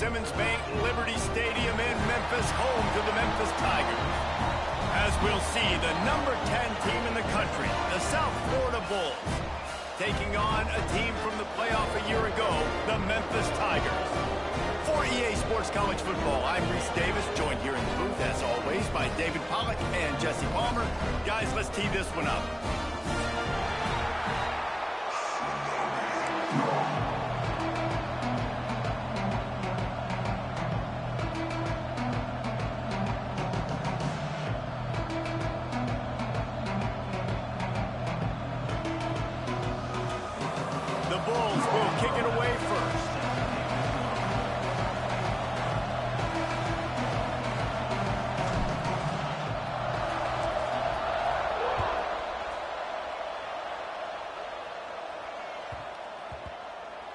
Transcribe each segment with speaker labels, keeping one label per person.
Speaker 1: Simmons Bank Liberty Stadium in Memphis, home to the Memphis Tigers. As we'll see, the number 10 team in the country, the South Florida Bulls, taking on a team from the playoff a year ago, the Memphis Tigers. For EA Sports College Football, I'm Reese Davis, joined here in the booth, as always, by David Pollack and Jesse Palmer. Guys, let's tee this one up. The Bulls will kick it away first.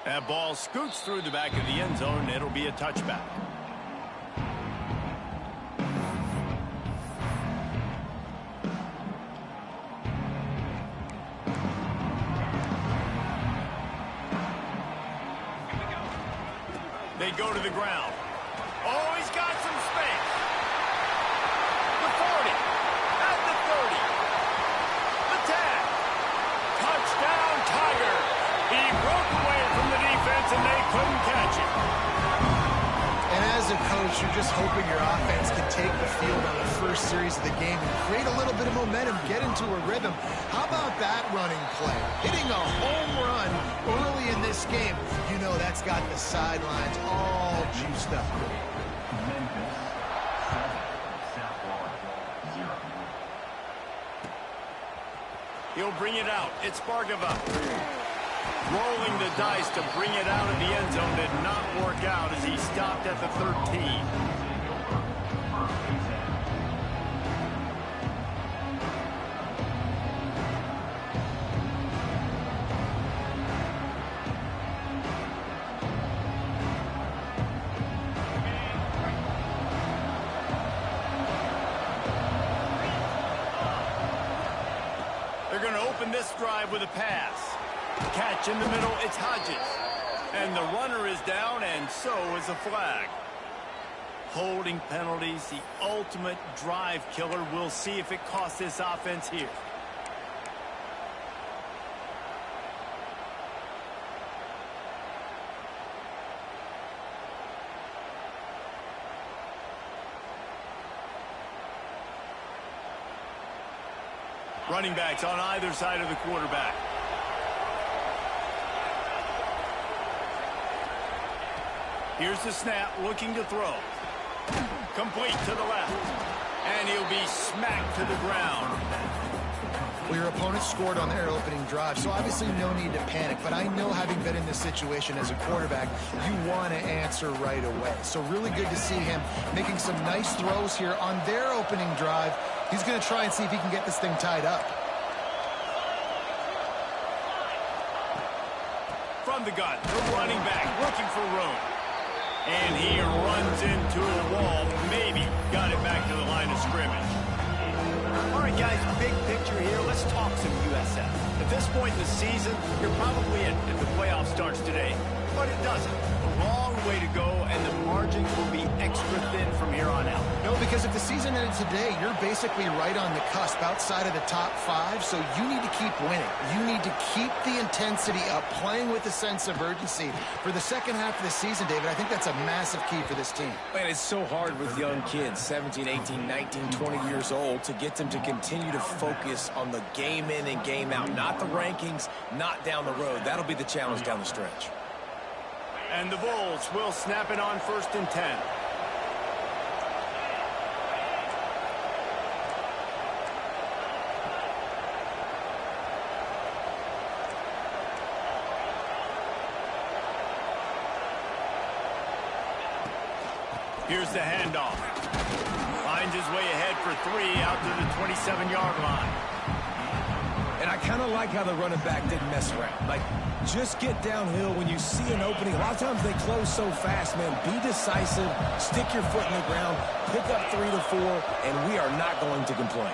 Speaker 1: That ball scoots through the back of the end zone. It'll be a touchback. They go to the ground. Oh, he's got some space. The 40. At the 30. The 10. Touchdown, Tigers. He broke away from the defense, and they couldn't catch him.
Speaker 2: And as a coach, you're just hoping your offense can take the field on the first series of the game and create a little bit of momentum, get into a rhythm. How about that running play? Hitting a home run early in this game. You know that's got the sidelines all juiced up.
Speaker 3: Memphis 7, South Florida 0.
Speaker 1: He'll bring it out. It's Bargava. Rolling the dice to bring it out of the end zone did not work out as he stopped at the 13. They're going to open this drive with a pass. Catch in the middle, it's Hodges. And the runner is down, and so is a flag. Holding penalties, the ultimate drive killer. We'll see if it costs this offense here. Running backs on either side of the quarterback. Here's the snap, looking to throw. Complete to the left. And he'll be smacked to the ground.
Speaker 2: Well, your opponent scored on their opening drive, so obviously no need to panic. But I know, having been in this situation as a quarterback, you want to answer right away. So really good to see him making some nice throws here on their opening drive. He's going to try and see if he can get this thing tied up.
Speaker 1: From the gun, the running back looking for room. And he runs into a wall. Maybe got it back to the line of scrimmage. All right, guys, big picture here. Let's talk some USF. At this point in the season, you're probably in if the playoff starts today. But it doesn't. A long way to go, and the margins will be extra thin from here on out.
Speaker 2: No, because if the season ended today, you're basically right on the cusp outside of the top 5, so you need to keep winning. You need to keep the intensity up, playing with a sense of urgency. For the second half of the season, David, I think that's a massive key for this team.
Speaker 4: Man, it's so hard with young kids, 17, 18, 19, 20 years old, to get them to continue to focus on the game in and game out, not the rankings, not down the road. That'll be the challenge down the stretch.
Speaker 1: And the Bulls will snap it on 1st and 10. Here's the handoff. Finds his way ahead for 3 out to the 27-yard line.
Speaker 4: And I kind of like how the running back didn't mess around. Like, just get downhill when you see an opening. A lot of times they close so fast, man. Be decisive, stick your foot in the ground, pick up 3 to 4, and we are not going to complain.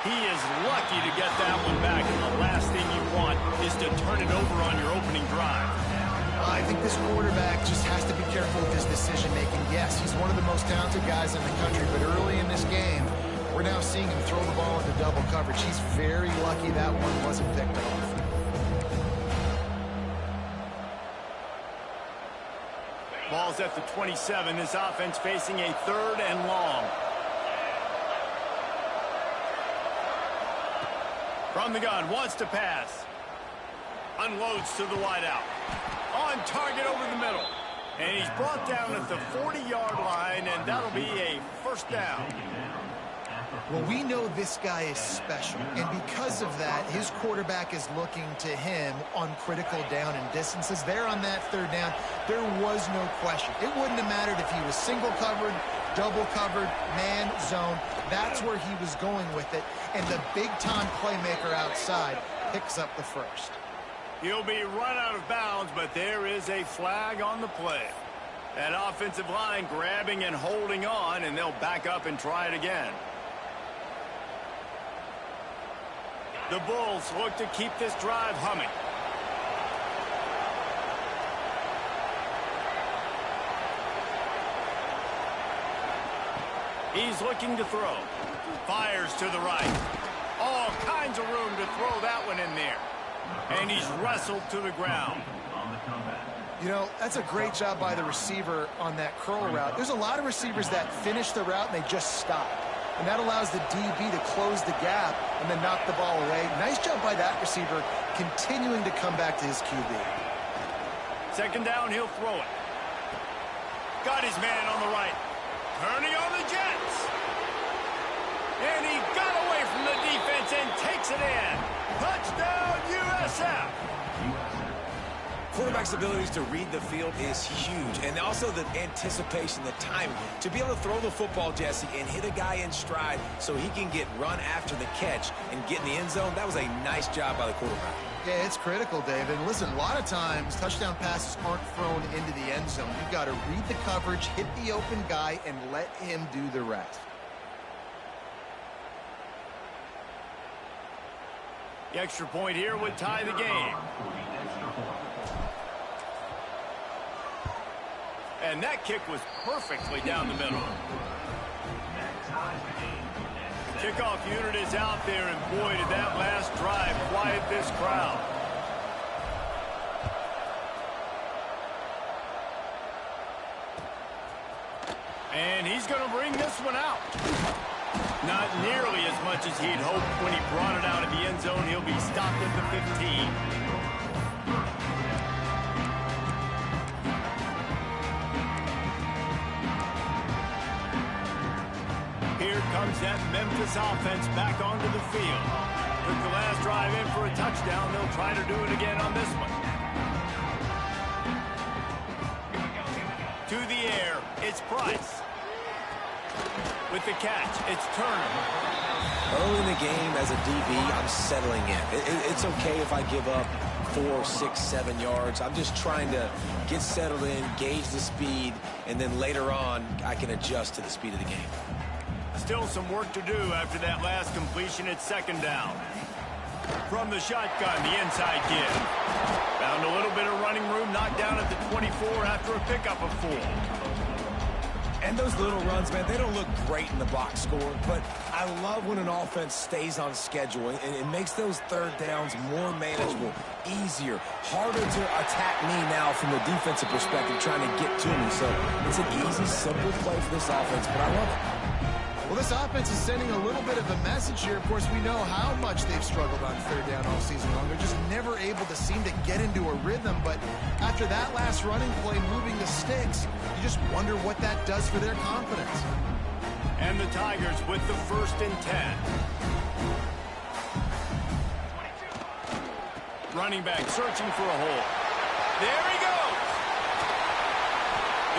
Speaker 1: He is lucky to get that one back, and the last thing you want is to turn it over on your opening drive.
Speaker 2: this quarterback just has to be careful with his decision-making. Yes, he's one of the most talented guys in the country, but early in this game, we're now seeing him throw the ball into double coverage. He's very lucky that one wasn't picked off.
Speaker 1: Ball's at the 27. This offense facing a 3rd and long. From the gun, wants to pass. Unloads to the wideout. On target over the middle. And he's brought down at the 40-yard line, and that'll be a 1st down.
Speaker 2: Well, we know this guy is special, and because of that, his quarterback is looking to him on critical down and distances. There on that 3rd down, there was no question. It wouldn't have mattered if he was single covered, double covered, man, zone. That's where he was going with it, and the big-time playmaker outside picks up the 1st.
Speaker 1: He'll be run out of bounds, but there is a flag on the play. That offensive line grabbing and holding on, and they'll back up and try it again. The Bulls look to keep this drive humming. He's looking to throw. Fires to the right. All kinds of room to throw that one in there. And he's wrestled to the ground.
Speaker 2: You know, that's a great job by the receiver on that curl route. There's a lot of receivers that finish the route and they just stop. And that allows the DB to close the gap and then knock the ball away. Nice job by that receiver, continuing to come back to his QB.
Speaker 1: 2nd down, he'll throw it. Got his man on the right. Turning on the Jets. And he got away from the defense and takes it in. Touchdown, USF.
Speaker 4: Quarterback's abilities to read the field is huge, and also the anticipation, the timing. To be able to throw the football, Jesse, and hit a guy in stride so he can get run after the catch and get in the end zone, that was a nice job by the quarterback.
Speaker 2: Yeah, it's critical, David. Listen, a lot of times touchdown passes aren't thrown into the end zone. You've got to read the coverage, hit the open guy, and let him do the rest.
Speaker 1: The extra point here would tie the game. And that kick was perfectly down the middle. Kickoff unit is out there, and boy, did that last drive quiet this crowd. And he's going to bring this one out. Not nearly as much as he'd hoped when he brought it out of the end zone. He'll be stopped at the 15. Here comes that Memphis offense back onto the field. Took the last drive in for a touchdown. They'll try to do it again on this one. To the air, it's Price. With the catch, it's Turner.
Speaker 4: Early in the game, as a DB, I'm settling in. It's okay if I give up 4, 6, 7 yards. I'm just trying to get settled in, gauge the speed, and then later on, I can adjust to the speed of the game.
Speaker 1: Still some work to do after that last completion at 2nd down. From the shotgun, the inside give. Found a little bit of running room, knocked down at the 24 after a pickup of 4.
Speaker 4: And those little runs, man, they don't look great in the box score, but I love when an offense stays on schedule, and it makes those 3rd downs more manageable, easier, harder to attack me now from the defensive perspective, trying to get to me. So it's an easy, simple play for this offense, but I love it.
Speaker 2: Well, this offense is sending a little bit of a message here. Of course, we know how much they've struggled on 3rd down all season long. They're just never able to seem to get into a rhythm. But after that last running play, moving the sticks, you just wonder what that does for their confidence.
Speaker 1: And the Tigers with the 1st and 10. Running back searching for a hole. There he goes.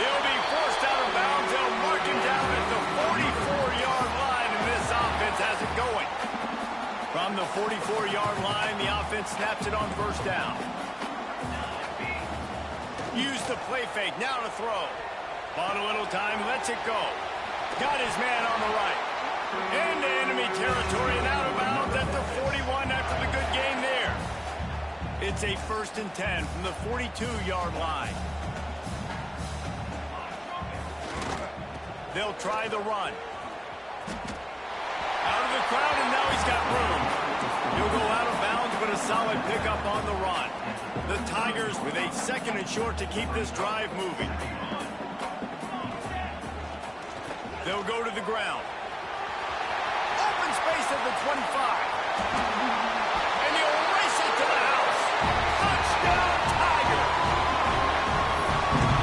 Speaker 1: He'll be forced out of bounds. They'll mark him down at the 44-yard line, and this offense has it going. From the 44-yard line, the offense snaps it on 1st down. Use the play fake, now to throw. Bought a little time, lets it go. Got his man on the right. Into enemy territory and out of bounds at the 41 after the good game there. It's a 1st and 10 from the 42-yard line. They'll try the run. Out of the crowd, and now he's got room. He'll go out of bounds, but a solid pickup on the run. The Tigers with a 2nd and short to keep this drive moving. They'll go to the ground. Open space at the 25. And he'll race it to the house. Touchdown, Tiger.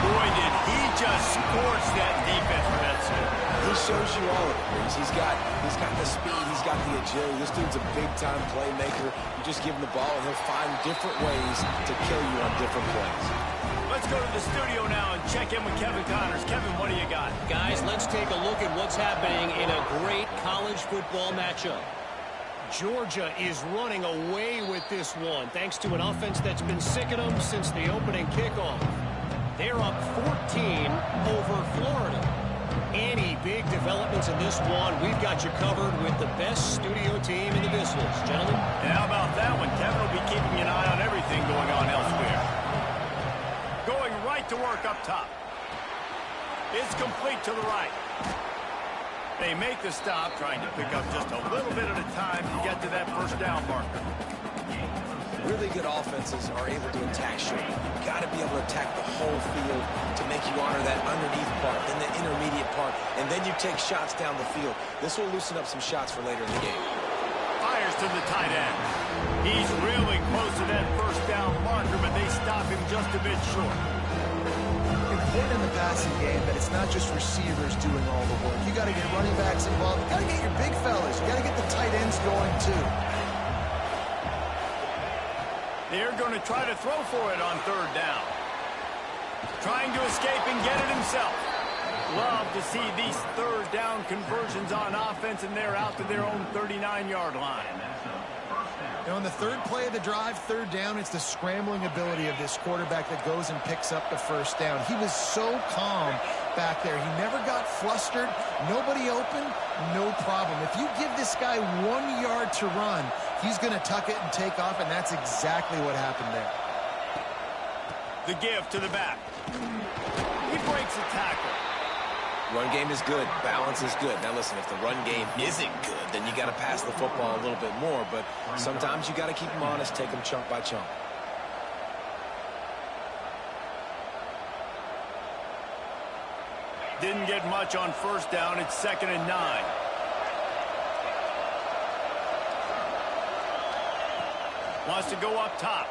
Speaker 1: Boy, did he just scorch that defense, Metzger.
Speaker 4: He shows you all of it, Reese. He's got the speed, he's got the agility. This dude's a big-time playmaker. You just give him the ball, and he'll find different ways to kill you on different plays.
Speaker 1: Let's go to the studio now and check in with Kevin Connors. Kevin, what do you got?
Speaker 5: Guys, let's take a look at what's happening in a great college football matchup. Georgia is running away with this one, thanks to an offense that's been sick of them since the opening kickoff. They're up 14 over Florida. Any big developments in this one, we've got you covered with the best studio team in the business. Gentlemen?
Speaker 1: And how about that one? Kevin will be keeping an eye on everything going on elsewhere. Going right to work up top. It's complete to the right. They make the stop, trying to pick up just a little bit at a time to get to that 1st down marker.
Speaker 4: Really good offenses are able to attack short. You've got to be able to attack the whole field to make you honor that underneath part, then the intermediate part, and then you take shots down the field. This will loosen up some shots for later in the game.
Speaker 1: Fires to the tight end. He's really close to that 1st down marker, but they stop him just a bit short.
Speaker 2: Important in the passing game that it's not just receivers doing all the work. You got to get running backs involved. You got to get your big fellas. You got to get the tight ends going too.
Speaker 1: They're going to try to throw for it on 3rd down. Trying to escape and get it himself. Love to see these 3rd down conversions on offense, and they're out to their own 39-yard line.
Speaker 2: Now on the 3rd play of the drive, 3rd down, it's the scrambling ability of this quarterback that goes and picks up the 1st down. He was so calm back there. He never got flustered. Nobody open, no problem. If you give this guy 1 yard to run, he's going to tuck it and take off, and that's exactly what happened there.
Speaker 1: The give to the back. He breaks a tackle.
Speaker 4: Run game is good. Balance is good. Now listen, if the run game isn't good, then you got to pass the football a little bit more. But sometimes you got to keep them honest, take them chunk by chunk.
Speaker 1: Didn't get much on 1st down. It's 2nd and 9. Wants to go up top.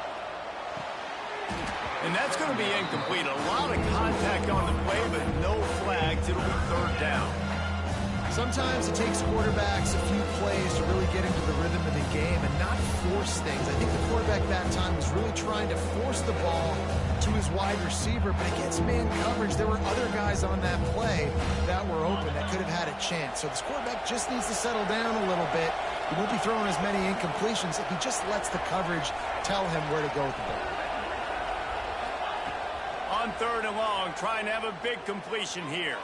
Speaker 1: And that's going to be incomplete. A lot of contact on the play, but no flags. It'll be 3rd down.
Speaker 2: Sometimes it takes quarterbacks a few plays to really get into the rhythm of the game and not force things. I think the quarterback that time was really trying to force the ball to his wide receiver, but against man coverage, there were other guys on that play that were open that could have had a chance. So this quarterback just needs to settle down a little bit. He won't be throwing as many incompletions if he just lets the coverage tell him where to go with the ball.
Speaker 1: On 3rd and long, trying to have a big completion here.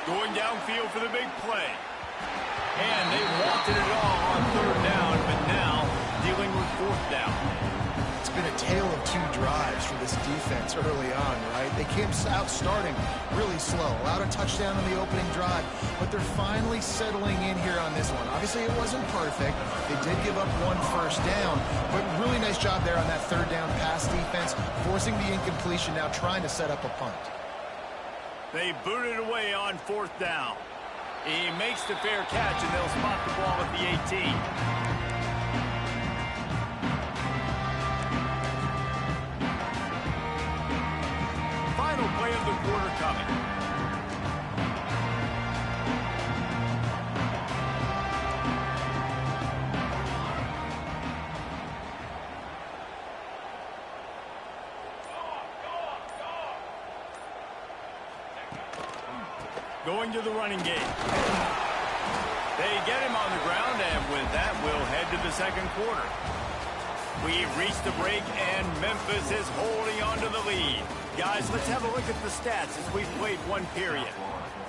Speaker 1: Going downfield for the big play. And they wanted it all on 3rd down, but now dealing with 4th down.
Speaker 2: It's been a tale of 2 drives for this defense early on, right? They came out starting really slow, allowed a touchdown on the opening drive, but they're finally settling in here on this one. Obviously, it wasn't perfect. They did give up 1 1st down, but really nice job there on that 3rd down pass defense, forcing the incompletion, now trying to set up a punt.
Speaker 1: They booted away on 4th down. He makes the fair catch, and they'll spot the ball at the 18. Final play of the quarter coming. Going to the running game. They get him on the ground, and with that, we'll head to the 2nd quarter. We've reached the break, and Memphis is holding on to the lead. Guys, let's have a look at the stats as we've played 1 period.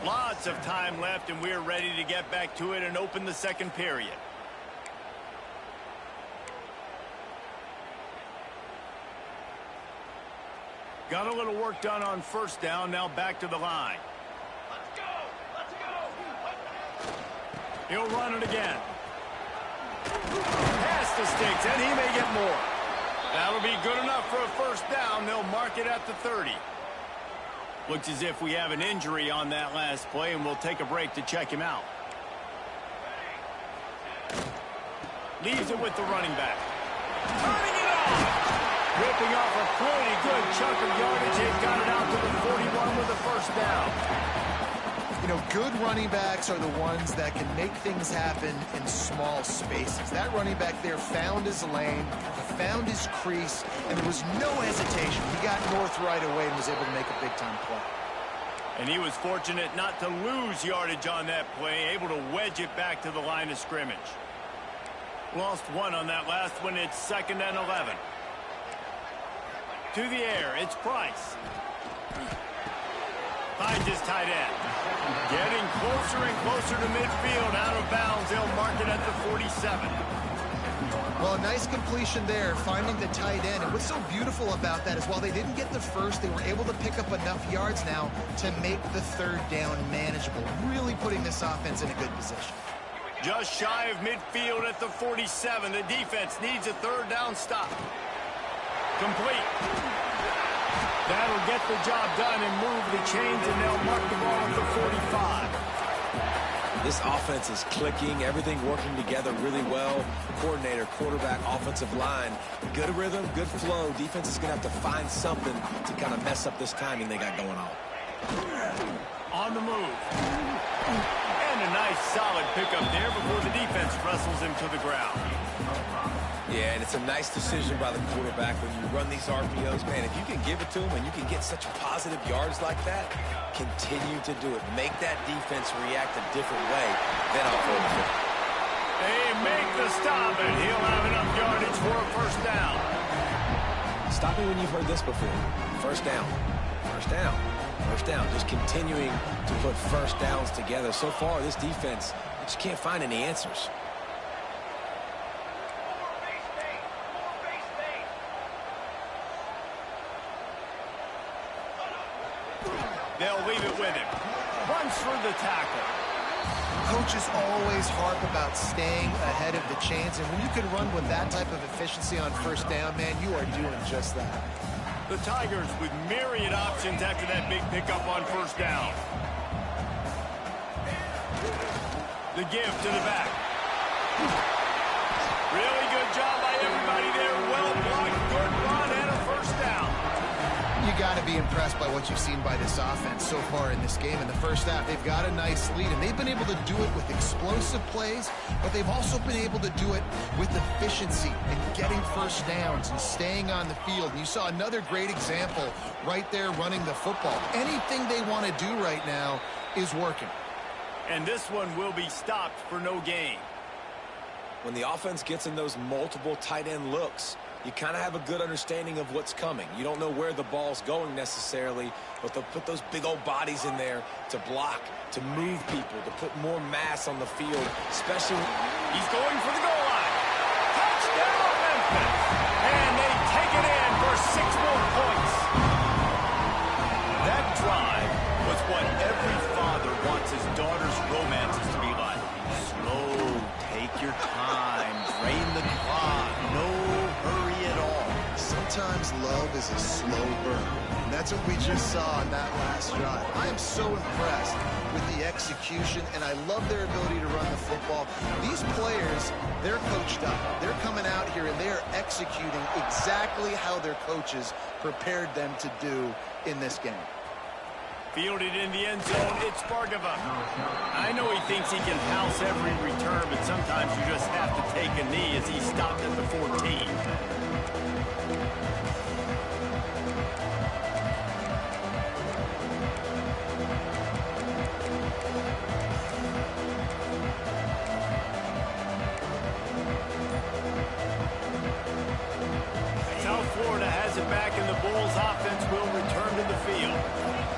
Speaker 1: Lots of time left, and we're ready to get back to it and open the 2nd period. Got a little work done on first down. Now back to the line. He'll run it again. Pass the sticks, and he may get more. That'll be good enough for a first down. They'll mark it at the 30. Looks as if we have an injury on that last play, and we'll take a break to check him out. Leaves it with the running back. Turning it off! Ripping off a pretty good chunk of yardage. They've got it out to the 41 with a first down.
Speaker 2: You know, good running backs are the ones that can make things happen in small spaces. That running back there found his lane, found his crease, and there was no hesitation. He got north right away and was able to make a big-time play.
Speaker 1: And he was fortunate not to lose yardage on that play, able to wedge it back to the line of scrimmage. Lost one on that last one. It's 2nd and 11. To the air, it's Price. Finds his tight end. Getting closer and closer to midfield. Out of bounds. They'll mark it at the 47.
Speaker 2: Well, a nice completion there, finding the tight end. And what's so beautiful about that is while they didn't get the first, they were able to pick up enough yards now to make the third down manageable. Really putting this offense in a good position.
Speaker 1: Just shy of midfield at the 47. The defense needs a third down stop. Complete. That'll get the job done and move the chains, and they'll mark the ball at the 45.
Speaker 4: This offense is clicking, everything working together really well. Coordinator, quarterback, offensive line, good rhythm, good flow. Defense is going to have to find something to kind of mess up this timing they got going on.
Speaker 1: On the move. And a nice solid pickup there before the defense wrestles him to the ground.
Speaker 4: Yeah, and it's a nice decision by the quarterback when you run these RPOs. Man, if you can give it to him and you can get such positive yards like that, continue to do it. Make that defense react a different way than offense.
Speaker 1: They make the stop, and he'll have enough yardage for a first down.
Speaker 4: Stop me when you've heard this before. First down. First down. First down. Just continuing to put first downs together. So far, this defense, they just can't find any answers.
Speaker 1: They'll leave it with him. Runs through the tackle.
Speaker 2: Coaches always harp about staying ahead of the chains, and when you can run with that type of efficiency on first down, man, you are doing just that.
Speaker 1: The Tigers with myriad options after that big pickup on first down. The give to the back. Really good job by everybody there. Well blocked, good run, and a first down.
Speaker 2: You got to be impressed by what you've seen by this offense so far in this game. In the first half, they've got a nice lead, and they've been able to do it with explosive plays, but they've also been able to do it with efficiency and getting first downs and staying on the field. And you saw another great example right there running the football. Anything they want to do right now is working.
Speaker 1: And this one will be stopped for no gain.
Speaker 4: When the offense gets in those multiple tight end looks, you kind of have a good understanding of what's coming. You don't know where the ball's going necessarily, but they'll put those big old bodies in there to block, to move people, to put more mass on the field, especially when
Speaker 1: he's going for the goal line. Touchdown, Memphis! And they take it in for 6 more points. That drive was what every father wants his daughter's romances to be like. Slow, take your time, drain the clock, no hurry at all.
Speaker 2: Sometimes love is a slow burn, and that's what we just saw on that last drive. I am so impressed with the execution, and I love their ability to run the football. These players, they're coached up. They're coming out here, and they're executing exactly how their coaches prepared them to do in this game.
Speaker 1: Fielded in the end zone, it's Bargava. I know he thinks he can house every return, but sometimes you just have to take a knee as he stopped at the 14. South Florida has it back, and the Bulls offense will return to the field.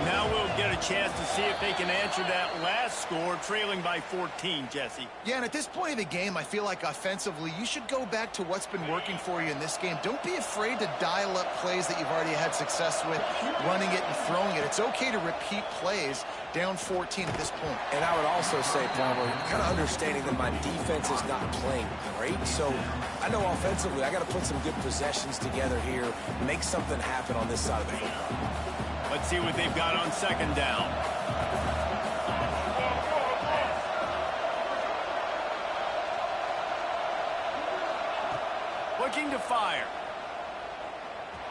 Speaker 1: Now we'll get a a chance to see if they can answer that last score, trailing by 14, Jesse.
Speaker 2: Yeah, and at this point of the game, I feel like offensively, you should go back to what's been working for you in this game. Don't be afraid to dial up plays that you've already had success with, running it and throwing it. It's okay to repeat plays down 14 at this point.
Speaker 4: And I would also say, probably, kind of understanding that my defense is not playing great. So I know offensively, I got to put some good possessions together here, make something happen on this side of the football.
Speaker 1: Let's see what they've got on second down. Looking to fire.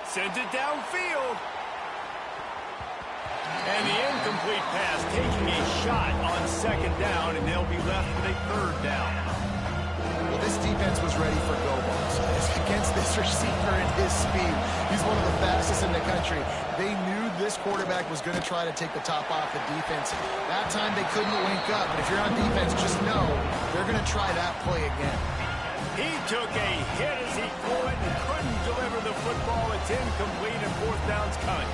Speaker 1: Sends it downfield. And the incomplete pass taking a shot on second down, and they'll be left with a third down.
Speaker 2: Well, this defense was ready for go balls. Against this receiver and his speed, he's one of the fastest in the country. They knew this quarterback was going to try to take the top off the defense. That time they couldn't link up, but if you're on defense, just know they're going to try that play again.
Speaker 1: He took a hit as he threw it and couldn't deliver the football. It's incomplete and fourth down's coming.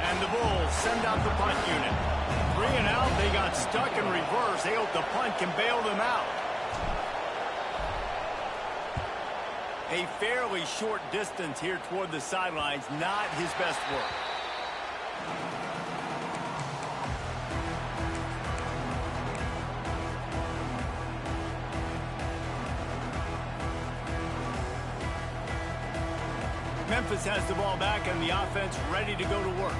Speaker 1: And the Bulls send out the punt unit. 3 and out, they got stuck in reverse. They hope the punt can bail them out. A fairly short distance here toward the sidelines, not his best work. Memphis has the ball back and the offense ready to go to work.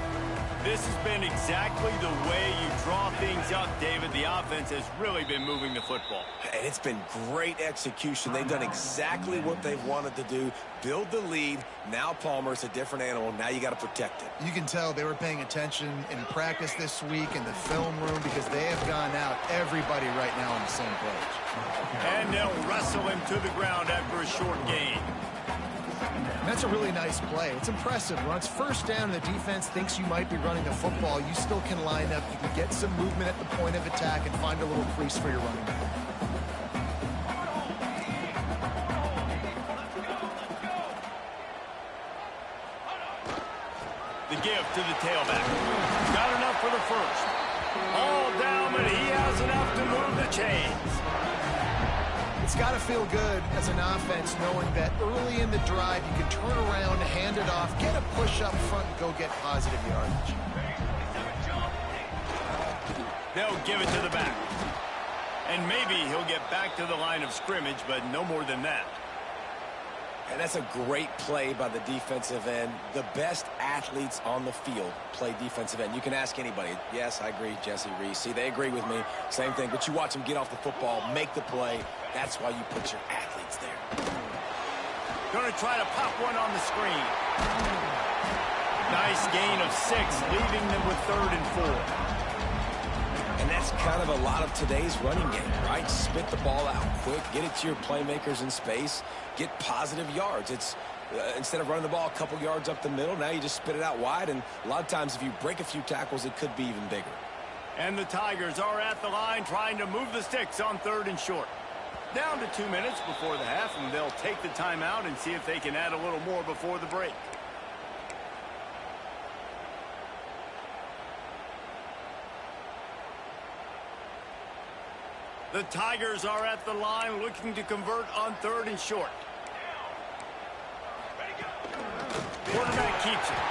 Speaker 1: This has been exactly the way you draw things up, David. The offense has really been moving the football.
Speaker 4: And it's been great execution. They've done exactly what they've wanted to do. Build the lead. Now Palmer's a different animal. Now you got to protect it.
Speaker 2: You can tell they were paying attention in practice this week in the film room because they have gone out, everybody right now on the same page.
Speaker 1: And they'll wrestle him to the ground after a short gain.
Speaker 2: That's a really nice play. It's impressive. When it's first down and the defense thinks you might be running the football, you still can line up. You can get some movement at the point of attack and find a little crease for your running back.
Speaker 1: The give to the tailback. Got enough for the first. All down, but he has enough to move the chains.
Speaker 2: It's got to feel good as an offense knowing that early in the drive you can turn around, hand it off, get a push up front, and go get positive yardage.
Speaker 1: They'll give it to the back. And maybe he'll get back to the line of scrimmage, but no more than that.
Speaker 4: And that's a great play by the defensive end. The best athletes on the field play defensive end. You can ask anybody. Yes, I agree, Jesse Reese. See, they agree with me. Same thing. But you watch them get off the football, make the play. That's why you put your athletes there.
Speaker 1: Going to try to pop one on the screen. Nice gain of 6, leaving them with 3rd and 4.
Speaker 4: And that's kind of a lot of today's running game, right? Spit the ball out quick, get it to your playmakers in space, get positive yards. It's instead of running the ball a couple yards up the middle, now you just spit it out wide, and a lot of times if you break a few tackles, it could be even bigger.
Speaker 1: And the Tigers are at the line trying to move the sticks on 3rd and short. Down to 2 minutes before the half, and they'll take the timeout and see if they can add a little more before the break. The Tigers are at the line looking to convert on 3rd and short. Quarterback keeps it.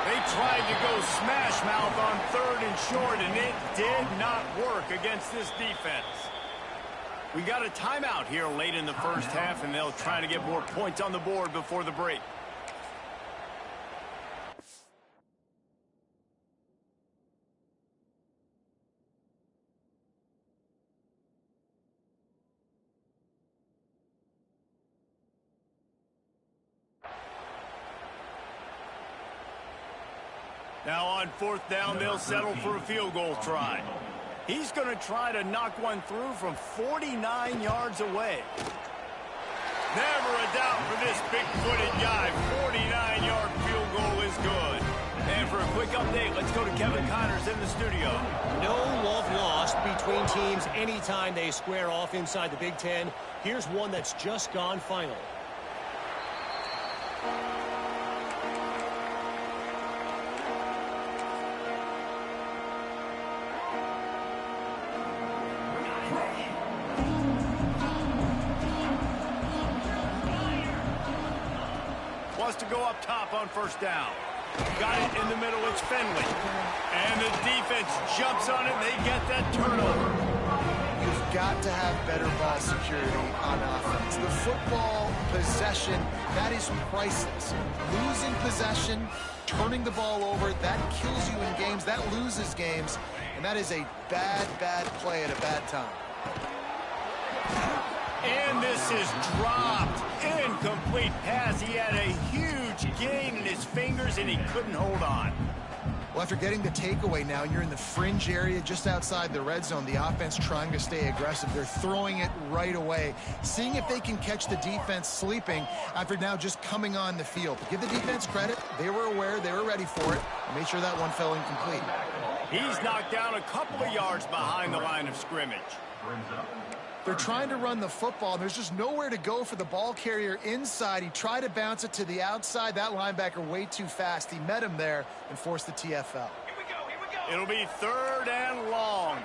Speaker 1: They tried to go smash mouth on 3rd and short, and it did not work against this defense. We got a timeout here late in the first half, and they'll try to get more points on the board before the break. Now on 4th down, they'll settle for a field goal try. He's going to try to knock one through from 49 yards away. Never a doubt for this big-footed guy. 49-yard field goal is good. And for a quick update, let's go to Kevin Connors in the studio.
Speaker 5: No love lost between teams anytime they square off inside the Big Ten. Here's one that's just gone final.
Speaker 1: wants to go up top on first down. Got it in the middle, it's Finley. And the defense jumps on it, and they get that turnover.
Speaker 2: You've got to have better ball security on offense. The football possession, that is priceless. Losing possession, turning the ball over, that kills you in games, that loses games, and that is a bad, bad play at a bad time.
Speaker 1: And this is dropped. Incomplete pass. He had a huge gain in his fingers, and he couldn't hold on.
Speaker 2: Well, after getting the takeaway now, you're in the fringe area just outside the red zone. The offense trying to stay aggressive. They're throwing it right away, seeing if they can catch the defense sleeping after now just coming on the field. But give the defense credit. They were aware. They were ready for it. Made sure that one fell incomplete.
Speaker 1: He's knocked down a couple of yards behind the line of scrimmage.
Speaker 2: They're trying to run the football, and there's just nowhere to go for the ball carrier inside. He tried to bounce it to the outside. That linebacker way too fast. He met him there and forced the TFL.
Speaker 1: Here we go. It'll be 3rd and long.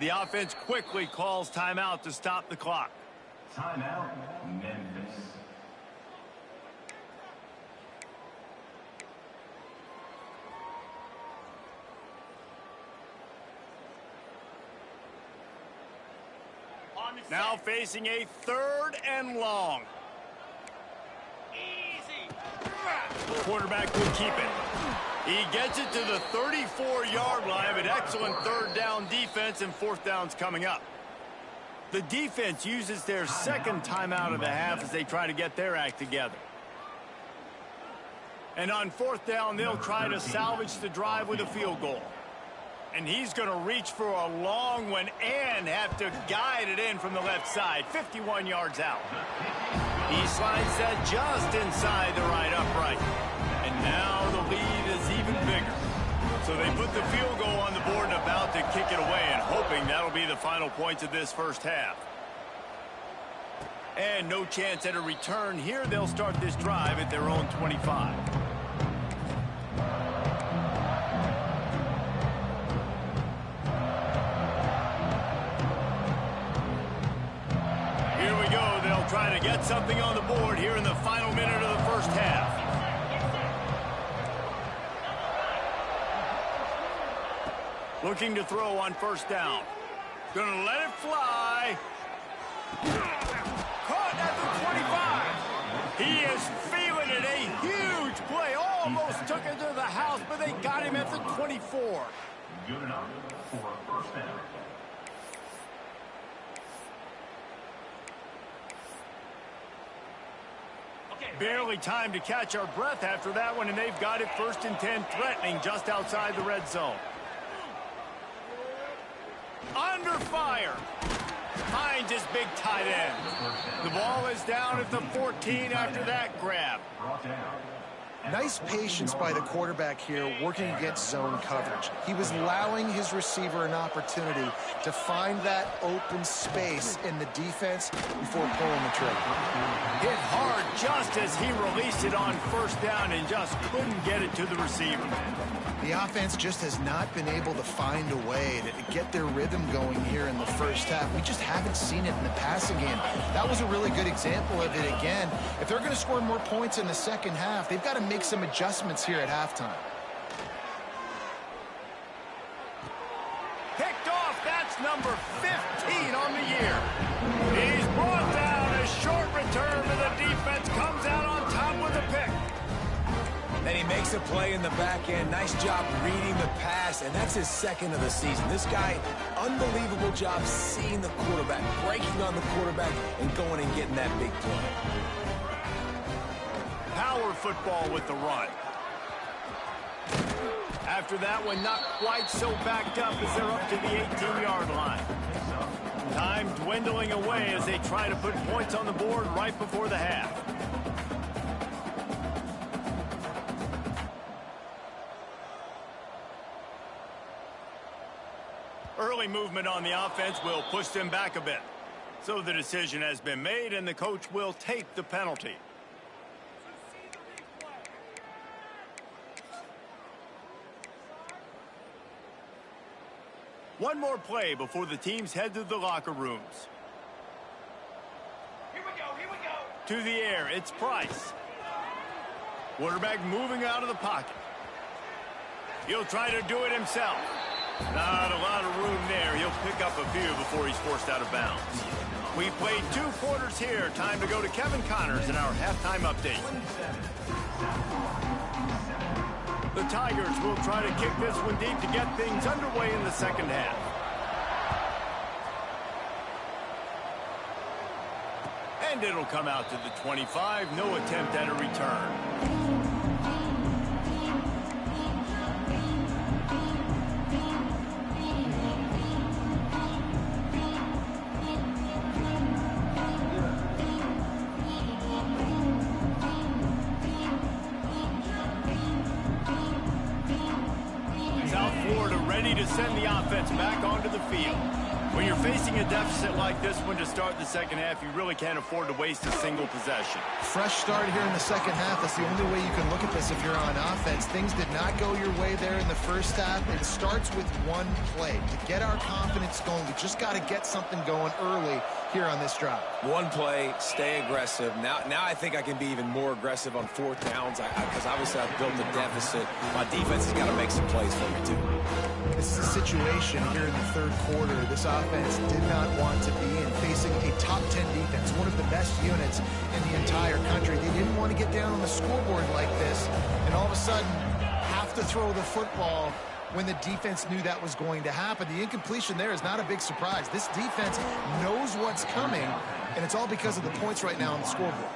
Speaker 1: The offense quickly calls timeout to stop the clock.
Speaker 3: Timeout, Memphis.
Speaker 1: Now facing a 3rd and long. Easy. The quarterback will keep it. He gets it to the 34-yard line, but excellent 3rd down defense, and 4th down's coming up. The defense uses their 2nd timeout of the half as they try to get their act together. And on 4th down, they'll try to salvage the drive with a field goal. And he's going to reach for a long one and have to guide it in from the left side, 51 yards out. He slides that just inside the right upright. And now the lead is even bigger. So they put the field goal on the board and about to kick it away, and hoping that'll be the final points of this first half. And no chance at a return here. They'll start this drive at their own 25. Here we go. They'll try to get something on the board here in the final minute of the first half. Looking to throw on first down. Gonna let it fly. Caught at the 25. He is feeling it. A huge play. Almost took it to the house, but they got him at the 24.
Speaker 3: Good enough for a first down.
Speaker 1: Barely time to catch our breath after that one, and they've got it 1st and 10, threatening just outside the red zone. Under fire. Finds his big tight end. The ball is down at the 14 after that grab.
Speaker 2: Nice patience by the quarterback here, working against zone coverage. He was allowing his receiver an opportunity to find that open space in the defense before pulling the trigger.
Speaker 1: Hit hard just as he released it on first down and just couldn't get it to the receiver.
Speaker 2: The offense just has not been able to find a way to get their rhythm going here in the first half. We just haven't seen it in the passing game. That was a really good example of it again. If they're going to score more points in the second half, they've got to make some adjustments here at halftime.
Speaker 1: Picked off. That's number 15 on the year. He's brought down. A short return to the defense. Comes out on top with a pick.
Speaker 4: Then he makes a play in the back end. Nice job reading the pass, and that's his 2nd of the season. This guy, unbelievable job seeing the quarterback, breaking on the quarterback, and going and getting that big play.
Speaker 1: Power football with the run. After that one, not quite so backed up as they're up to the 18-yard line. Time dwindling away as they try to put points on the board right before the half. Early movement on the offense will push them back a bit. So the decision has been made, and the coach will take the penalty. One more play before the teams head to the locker rooms.
Speaker 6: Here we go.
Speaker 1: To the air, it's Price. Quarterback moving out of the pocket. He'll try to do it himself. Not a lot of room there. He'll pick up a few before he's forced out of bounds. We played 2 quarters here. Time to go to Kevin Connors in our halftime update. The Tigers will try to kick this one deep to get things underway in the second half. And it'll come out to the 25. No attempt at a return. Ready to send the offense back onto the field. When you're facing a deficit like this one to start the second half, you really can't afford to waste a single possession.
Speaker 2: Fresh start here in the second half. That's the only way you can look at this if you're on offense. Things did not go your way there in the first half. It starts with one play. To get our confidence going, we just got to get something going early here on this drive.
Speaker 4: One play, stay aggressive. Now I think I can be even more aggressive on 4th downs because obviously I've built a deficit. My defense has got to make some plays for me too.
Speaker 2: This is a situation here in the third quarter this offense did not want to be in, facing a top 10 defense, one of the best units in the entire country. They didn't want to get down on the scoreboard like this and all of a sudden have to throw the football when the defense knew that was going to happen. The incompletion there is not a big surprise. This defense knows what's coming, and it's all because of the points right now on the scoreboard.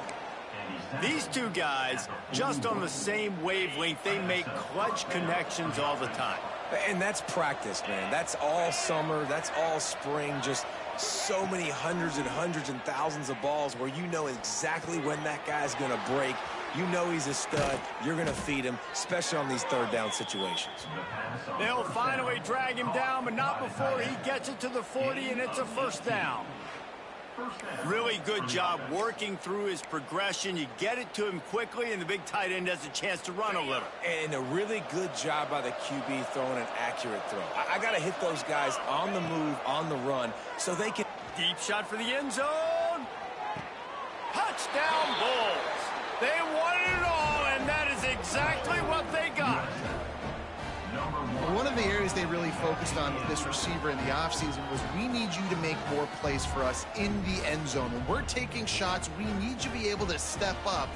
Speaker 1: These two guys, just on the same wavelength, they make clutch connections all the time.
Speaker 4: And that's practice, man. That's all summer. That's all spring. Just so many hundreds and thousands of balls where you know exactly when that guy's going to break. You know he's a stud. You're going to feed him, especially on these 3rd down situations.
Speaker 1: They'll finally drag him down, but not before he gets it to the 40, and it's a 1st down. Really good job working through his progression. You get it to him quickly, and the big tight end has a chance to run a little.
Speaker 4: And a really good job by the QB throwing an accurate throw. I got to hit those guys on the move, on the run, so they can...
Speaker 1: Deep shot for the end zone. Touchdown Bulls. They won it all, and that is exactly what they got.
Speaker 2: One of the areas they really focused on with this receiver in the offseason was we need you to make more plays for us in the end zone. When we're taking shots, we need you to be able to step up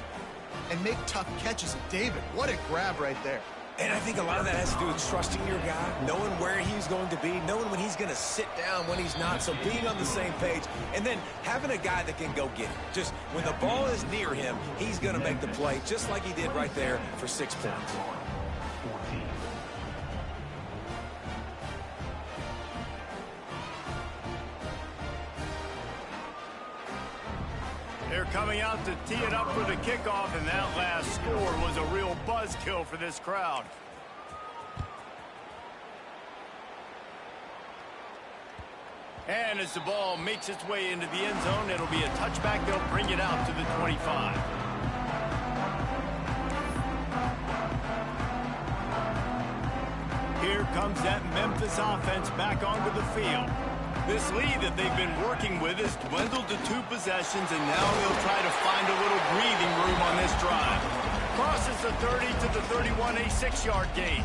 Speaker 2: and make tough catches. And David, what a grab right there.
Speaker 4: And I think a lot of that has to do with trusting your guy, knowing where he's going to be, knowing when he's going to sit down, when he's not, so being on the same page, and then having a guy that can go get it. Just when the ball is near him, he's going to make the play, just like he did right there for 6 points.
Speaker 1: They're coming out to tee it up for the kickoff, and that last score was a real buzzkill for this crowd. And as the ball makes its way into the end zone, it'll be a touchback. They'll bring it out to the 25. Here comes that Memphis offense back onto the field. This lead that they've been working with has dwindled to 2 possessions, and now they'll try to find a little breathing room on this drive. Crosses the 30 to the 31, a 6-yard gain.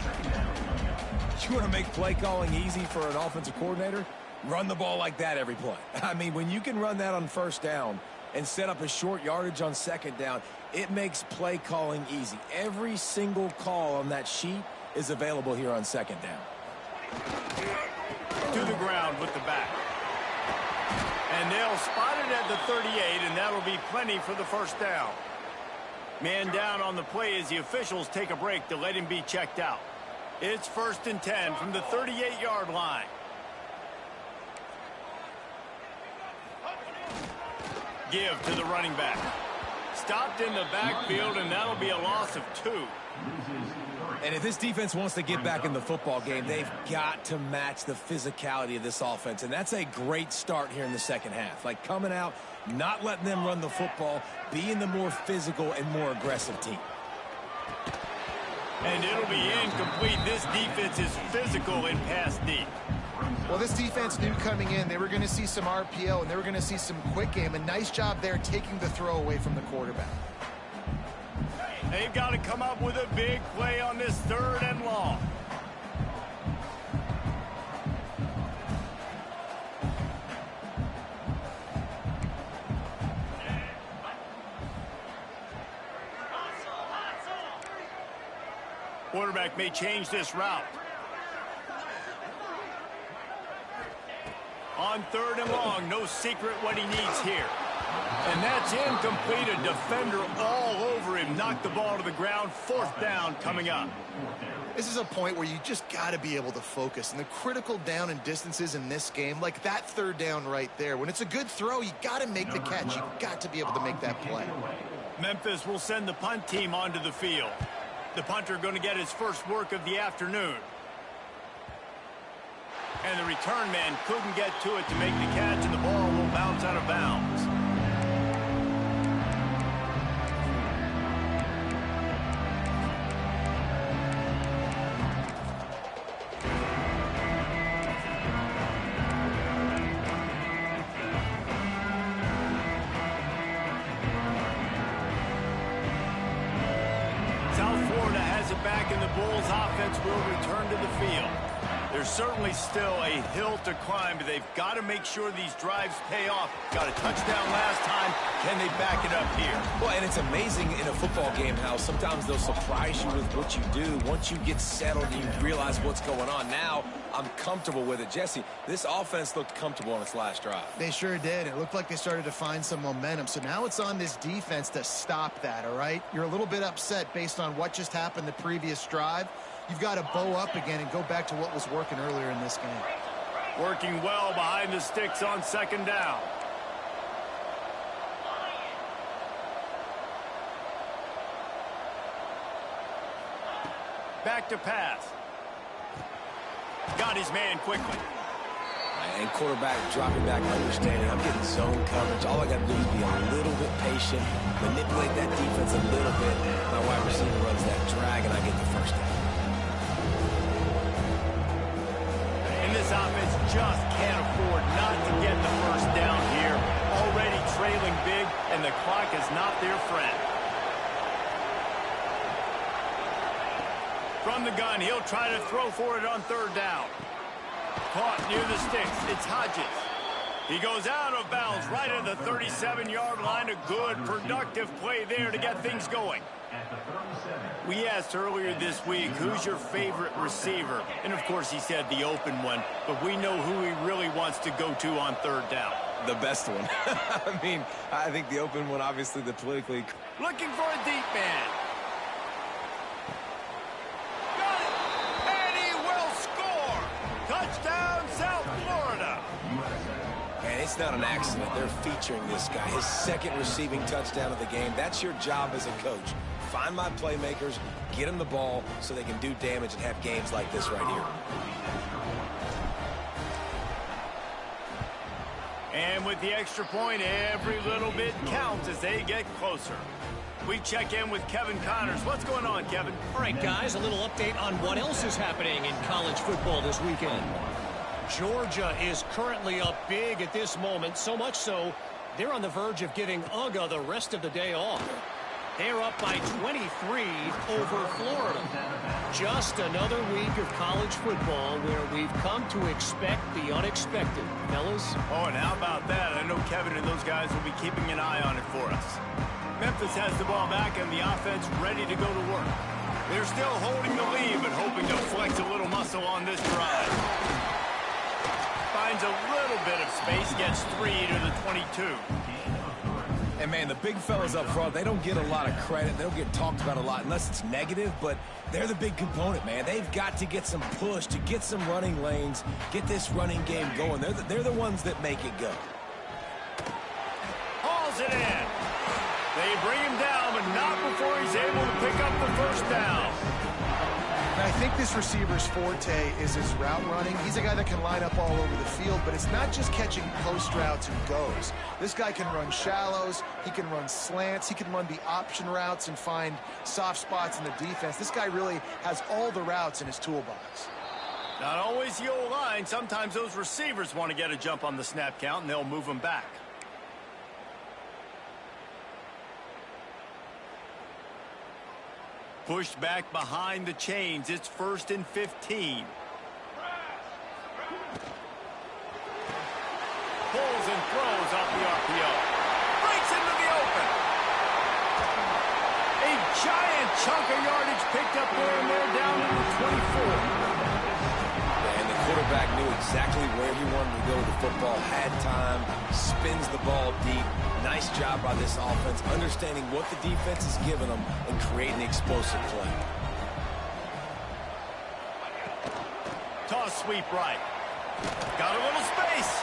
Speaker 4: You want to make play calling easy for an offensive coordinator? Run the ball like that every play. I mean, when you can run that on 1st down and set up a short yardage on 2nd down, it makes play calling easy. Every single call on that sheet is available here on 2nd down.
Speaker 1: To the ground with the back. And they'll spot it at the 38, and that'll be plenty for the 1st down. Man down on the play as the officials take a break to let him be checked out. It's 1st and 10 from the 38-yard line. Give to the running back. Stopped in the backfield, and that'll be a loss of 2.
Speaker 4: And if this defense wants to get back in the football game, they've got to match the physicality of this offense. And that's a great start here in the second half. Like coming out, not letting them run the football, being the more physical and more aggressive team.
Speaker 1: And it'll be incomplete. This defense is physical and pass deep.
Speaker 2: Well, this defense knew coming in they were going to see some RPO and they were going to see some quick game. A nice job there taking the throw away from the quarterback.
Speaker 1: They've got to come up with a big play on this 3rd and long. Quarterback may change this route. On 3rd and long, no secret what he needs here. And that's incomplete. A defender all over him. Knocked the ball to the ground. 4th down coming up.
Speaker 2: This is a point where you just got to be able to focus. And the critical down and distances in this game, like that 3rd down right there, when it's a good throw, you got to make the catch. You got to be able to make that play.
Speaker 1: Memphis will send the punt team onto the field. The punter going to get his first work of the afternoon. And the return man couldn't get to it to make the catch, and the ball will bounce out of bounds. South Florida has it back, and the Bulls offense will return to the field. There's certainly still a hill to climb, but they've got to make sure these drives pay off. Got a touchdown last time. Can they back it up here?
Speaker 4: Well, and it's amazing in a football game how sometimes they'll surprise you with what you do. Once you get settled, you realize what's going on. Now, I'm comfortable with it. Jesse, this offense looked comfortable on its last drive.
Speaker 2: They sure did. It looked like they started to find some momentum. So now it's on this defense to stop that, all right? You're a little bit upset based on what just happened the previous drive. You've got to bow up again and go back to what was working earlier in this game.
Speaker 1: Working well behind the sticks on 2nd down. Back to pass. Got his man quickly.
Speaker 4: And quarterback dropping back, understanding I'm getting zone coverage. All I got to do is be a little bit patient, manipulate that defense a little bit. My wide receiver runs that drag, and I get the first down.
Speaker 1: And this offense just can't afford not to get the first down here. Already trailing big, and the clock is not their friend. From the gun, he'll try to throw for it on 3rd down. Caught near the sticks. It's Hodges. He goes out of bounds right at the 37-yard line. A good, productive play there to get things going. We asked earlier this week, who's your favorite receiver? And, of course, he said the open one. But we know who he really wants to go to on 3rd down.
Speaker 4: The best one. I mean, I think the open one, obviously, the politically...
Speaker 1: Looking for a deep man. Got it! And he will score! Touchdown, South Florida!
Speaker 4: And it's not an accident. They're featuring this guy. His 2nd receiving touchdown of the game. That's your job as a coach. Find my playmakers, get them the ball so they can do damage and have games like this right here.
Speaker 1: And with the extra point, every little bit counts as they get closer. We check in with Kevin Connors. What's going on, Kevin?
Speaker 5: All right, guys, a little update on what else is happening in college football this weekend. Georgia is currently up big at this moment, so much so they're on the verge of giving Ncaa the rest of the day off. They're up by 23 over Florida. Just another week of college football where we've come to expect the unexpected, fellas.
Speaker 1: Oh, and how about that? I know Kevin and those guys will be keeping an eye on it for us. Memphis has the ball back and the offense ready to go to work. They're still holding the lead, but hoping to flex a little muscle on this drive. Finds a little bit of space, gets 3 to the 22.
Speaker 4: And, man, the big fellas up front, they don't get a lot of credit. They don't get talked about a lot unless it's negative, but they're the big component, man. They've got to get some push, to get some running lanes, get this running game going. They're the ones that make it go.
Speaker 1: Hauls it in. They bring him down, but not before he's able to pick up the first down.
Speaker 2: think this receiver's forte is his route running. He's a guy that can line up all over the field, but it's not just catching post routes and goes. This guy can run shallows, he can run slants, he can run the option routes and find soft spots in the defense. This guy really has all the routes in his toolbox.
Speaker 1: Not always the old line. Sometimes those receivers want to get a jump on the snap count, and they'll move them back. Pushed back behind the chains. It's 1st and 15. Pulls and throws off the RPO. Breaks into the open. A giant chunk of yardage picked up there, and they're down to the 24.
Speaker 4: And the quarterback knew exactly where he wanted to go with the football, had time, spins the ball deep. Nice job by this offense, understanding what the defense is giving them and creating the explosive play.
Speaker 1: Toss sweep right. Got a little space.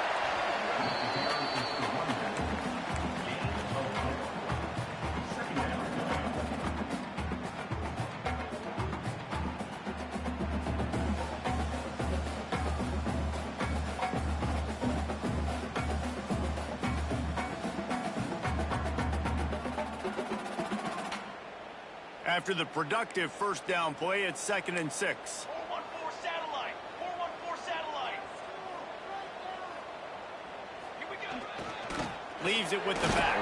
Speaker 1: After the productive first down play, it's 2nd and 6.
Speaker 6: 414 satellite. 414 satellite. Here we go.
Speaker 1: Leaves it with the back.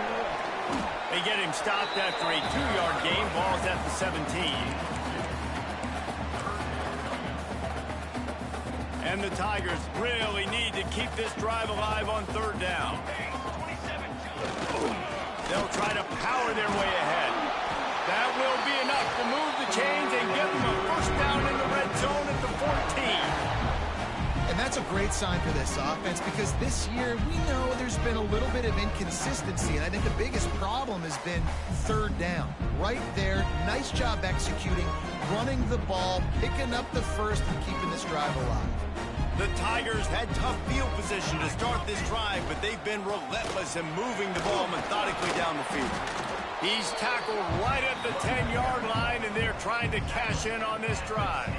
Speaker 1: They get him stopped after a 2-yard gain. Ball's at the 17. And the Tigers really need to keep this drive alive on 3rd down.
Speaker 6: 27.
Speaker 1: They'll try to power their way ahead. That will be enough to move the chains and give them a first down in the red zone at the 14.
Speaker 2: And that's a great sign for this offense because this year we know there's been a little bit of inconsistency, and I think the biggest problem has been 3rd down. Right there, nice job executing, running the ball, picking up the first, and keeping this drive alive.
Speaker 1: The Tigers had tough field position to start this drive, but they've been relentless in moving the ball methodically down the field. He's tackled right at the 10-yard line, and they're trying to cash in on this drive.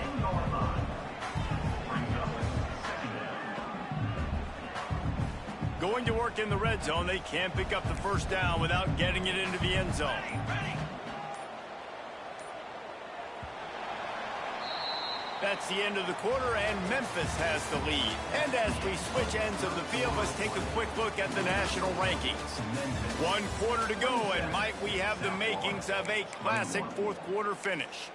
Speaker 1: Going to work in the red zone, they can't pick up the first down without getting it into the end zone. That's the end of the quarter, and Memphis has the lead. And as we switch ends of the field, let's take a quick look at the national rankings. 1 quarter to go, and might we have the makings of a classic 4th quarter finish.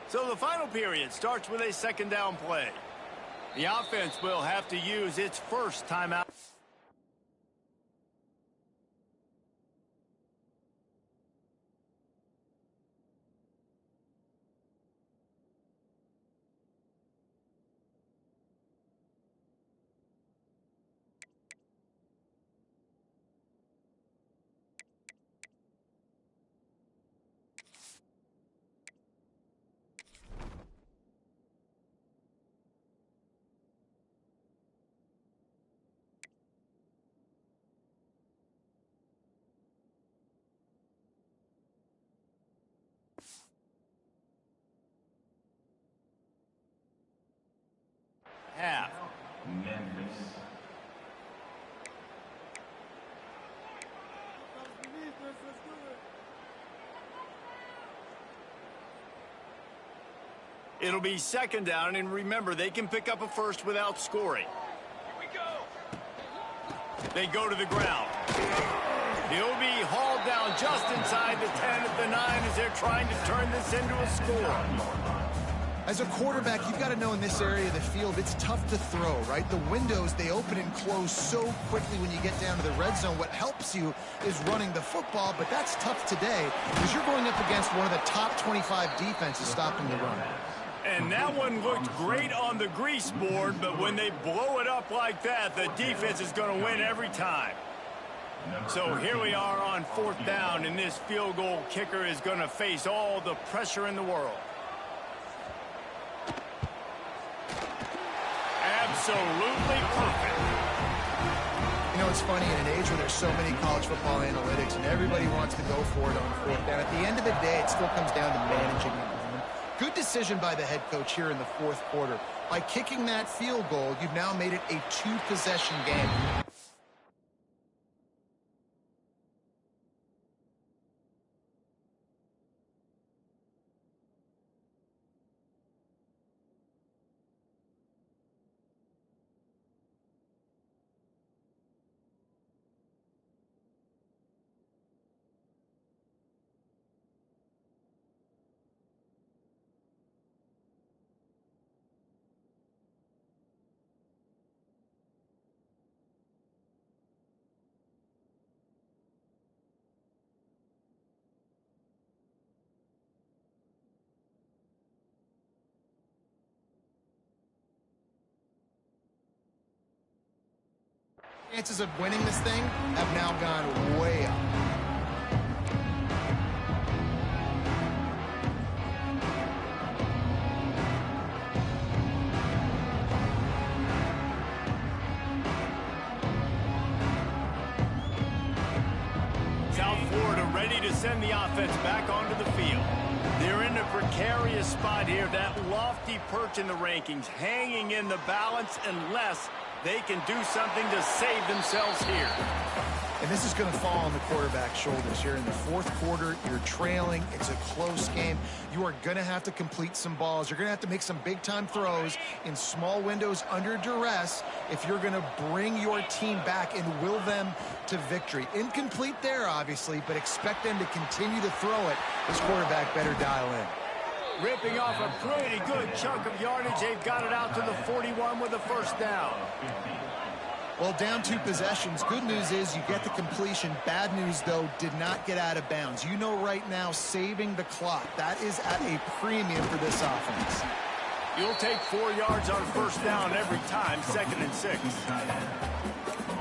Speaker 1: So the final period starts with a 2nd down play. The offense will have to use its first timeout. Half.
Speaker 3: Memphis.
Speaker 1: It'll be 2nd down, and remember, they can pick up a first without scoring.
Speaker 6: Here we go.
Speaker 1: They go to the ground. He'll be hauled down just inside the 10 at the 9 as they're trying to turn this into a score.
Speaker 2: As a quarterback, you've got to know in this area of the field, it's tough to throw, right? The windows, they open and close so quickly when you get down to the red zone. What helps you is running the football, but that's tough today because you're going up against one of the top 25 defenses stopping the run.
Speaker 1: And that one looked great on the grease board, but when they blow it up like that, the defense is going to win every time. So here we are on 4th down, and this field goal kicker is going to face all the pressure in the world. Absolutely perfect.
Speaker 2: You know, it's funny, in an age where there's so many college football analytics and everybody wants to go for it on fourth down, at the end of the day, it still comes down to managing the moment. Good decision by the head coach here in the fourth quarter. By kicking that field goal, you've now made it a two-possession game. Chances of winning this thing have now gone way up.
Speaker 1: South Florida ready to send the offense back onto the field. They're in a precarious spot here, that lofty perch in the rankings, hanging in the balance unless they can do something to save themselves here.
Speaker 2: And this is going to fall on the quarterback's shoulders here in the fourth quarter. You're trailing. It's a close game. You are going to have to complete some balls. You're going to have to make some big-time throws in small windows under duress if you're going to bring your team back and will them to victory. Incomplete there, obviously, but expect them to continue to throw it. This quarterback better dial in.
Speaker 1: Ripping off a pretty good chunk of yardage. They've got it out to the 41 with a first down.
Speaker 2: Well, down 2 possessions. Good news is you get the completion. Bad news, though, did not get out of bounds. You know right now, saving the clock, that is at a premium for this offense.
Speaker 1: You'll take 4 yards on first down every time, 2nd and 6.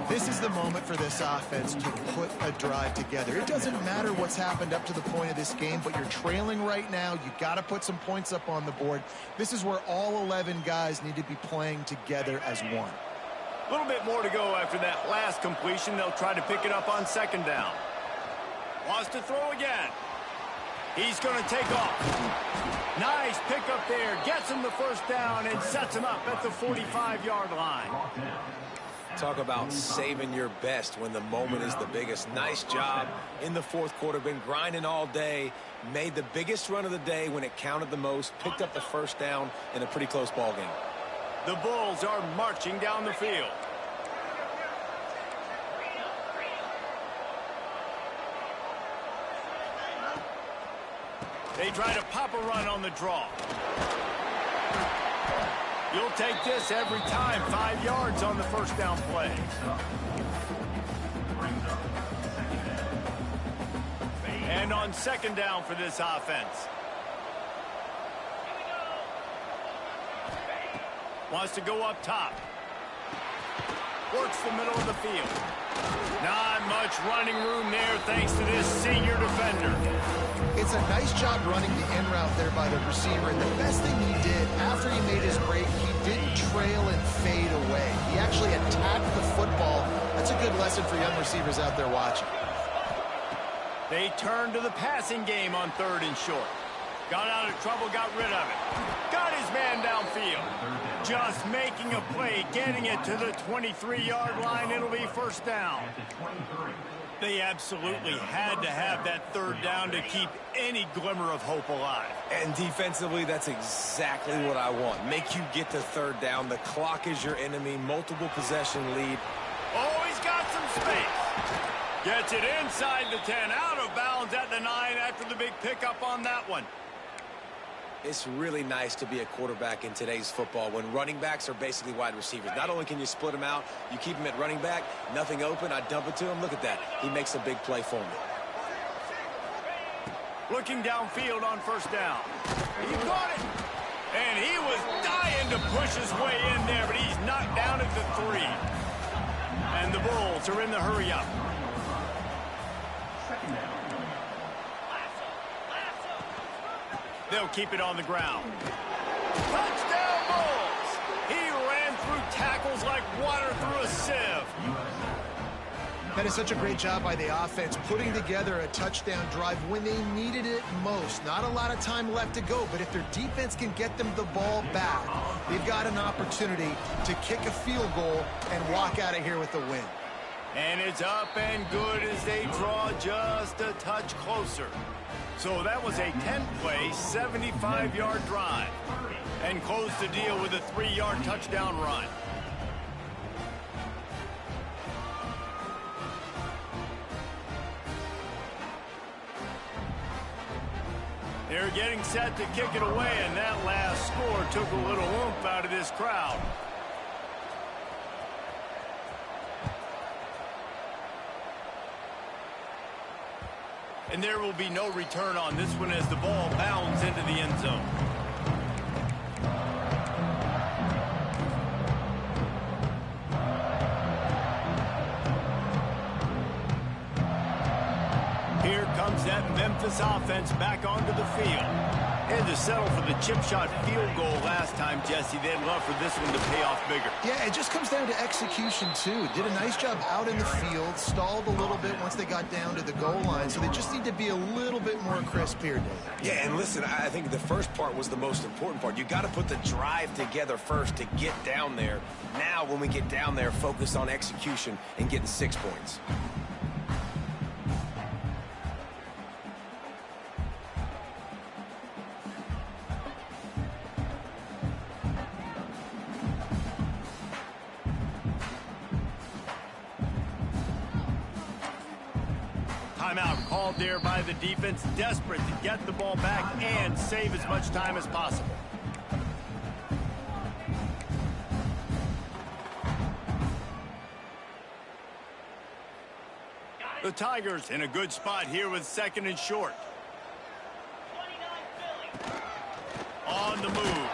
Speaker 2: This is the moment for this offense to put a drive together. It doesn't matter what's happened up to the point of this game, but you're trailing right now. You got to put some points up on the board. This is where all 11 guys need to be playing together as one.
Speaker 1: A little bit more to go after that last completion. They'll try to pick it up on 2nd down. Wants to throw again. He's going to take off. Nice pickup there. Gets him the first down and sets him up at the 45-yard line.
Speaker 4: Talk about saving your best when the moment is the biggest. Nice job in the fourth quarter. Been grinding all day. Made the biggest run of the day when it counted the most. Picked up the first down in a pretty close ball game.
Speaker 1: The Bulls are marching down the field. They try to pop a run on the draw. You'll take this every time. 5 yards on the first down play. And on 2nd down for this offense. Wants to go up top. Works the middle of the field. Not much running room there thanks to this senior defender.
Speaker 2: It's a nice job running the in route there by the receiver. And the best thing he did after he made his break, he didn't trail and fade away. He actually attacked the football. That's a good lesson for young receivers out there watching.
Speaker 1: They turn to the passing game on 3rd and short. Got out of trouble, got rid of it. Got his man downfield. Just making a play, getting it to the 23-yard line. It'll be first down. They absolutely had to have that 3rd down to keep any glimmer of hope alive.
Speaker 4: And defensively, that's exactly what I want. Make you get to 3rd down. The clock is your enemy. Multiple possession lead.
Speaker 1: Oh, he's got some space. Gets it inside the 10. Out of bounds at the 9 after the big pickup on that one.
Speaker 4: It's really nice to be a quarterback in today's football when running backs are basically wide receivers. Not only can you split them out, you keep them at running back, nothing open, I dump it to him. Look at that. He makes a big play for me.
Speaker 1: Looking downfield on first down. He got it. And he was dying to push his way in there, but he's knocked down at the 3. And the Bulls are in the hurry up. They'll keep it on the ground. Touchdown, Bulls! He ran through tackles like water through a sieve.
Speaker 2: That is such a great job by the offense, putting together a touchdown drive when they needed it most. Not a lot of time left to go, but if their defense can get them the ball back, they've got an opportunity to kick a field goal and walk out of here with a win.
Speaker 1: And it's up and good as they draw just a touch closer. So that was a 10-play, 75-yard drive. And close the deal with a 3-yard touchdown run. They're getting set to kick it away, and that last score took a little oomph out of this crowd. And there will be no return on this one as the ball bounds into the end zone. Here comes that Memphis offense back onto the field. And to settle for the chip shot field goal last time, Jesse, they'd love for this one to pay off bigger.
Speaker 2: Yeah, it just comes down to execution, too. Did a nice job out in the field, stalled a little bit once they got down to the goal line, so they just need to be a little bit more crisp here, Dave.
Speaker 4: Yeah, and listen, I think the first part was the most important part. You got to put the drive together first to get down there. Now, when we get down there, focus on execution and getting 6 points.
Speaker 1: Timeout called there by the defense, desperate to get the ball back and save as much time as possible. The Tigers in a good spot here with 2nd and short.
Speaker 6: 29 Philly.
Speaker 1: On the move.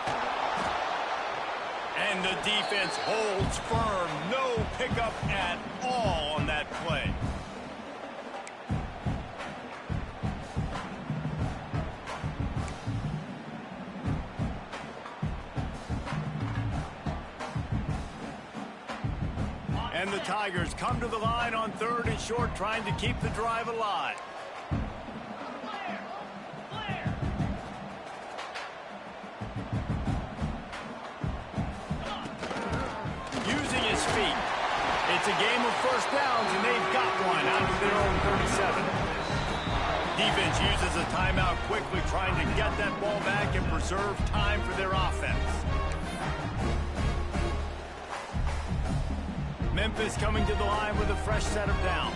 Speaker 1: And the defense holds firm. No pickup at all on that play. And the Tigers come to the line on 3rd and short, trying to keep the drive alive.
Speaker 6: Blair.
Speaker 1: Using his feet. It's a game of first downs, and they've got one out of their own 37. Defense uses a timeout quickly, trying to get that ball back and preserve time for their offense. Memphis coming to the line with a fresh set of downs.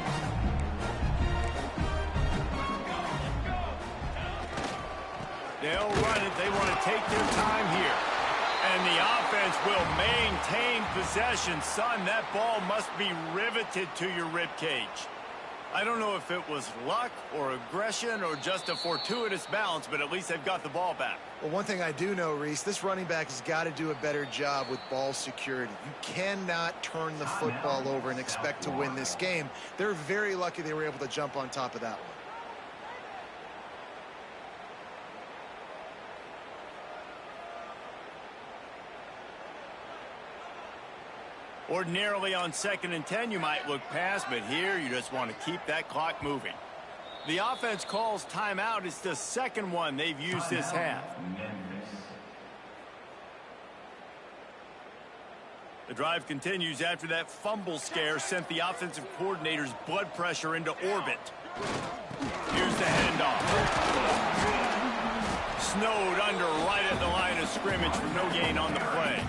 Speaker 1: They'll run it. They want to take their time here. And the offense will maintain possession. Son, that ball must be riveted to your ribcage. I don't know if it was luck or aggression or just a fortuitous bounce, but at least they've got the ball back.
Speaker 2: Well, one thing I do know, Reese, this running back has got to do a better job with ball security. You cannot turn the football over and expect to win this game. They're very lucky they were able to jump on top of that one.
Speaker 1: Ordinarily on 2nd and 10, you might look past, but here you just want to keep that clock moving. The offense calls timeout. It's the second one they've used this half. The drive continues after that fumble scare sent the offensive coordinator's blood pressure into orbit. Here's the handoff. Snowed under right at the line of scrimmage for no gain on the play.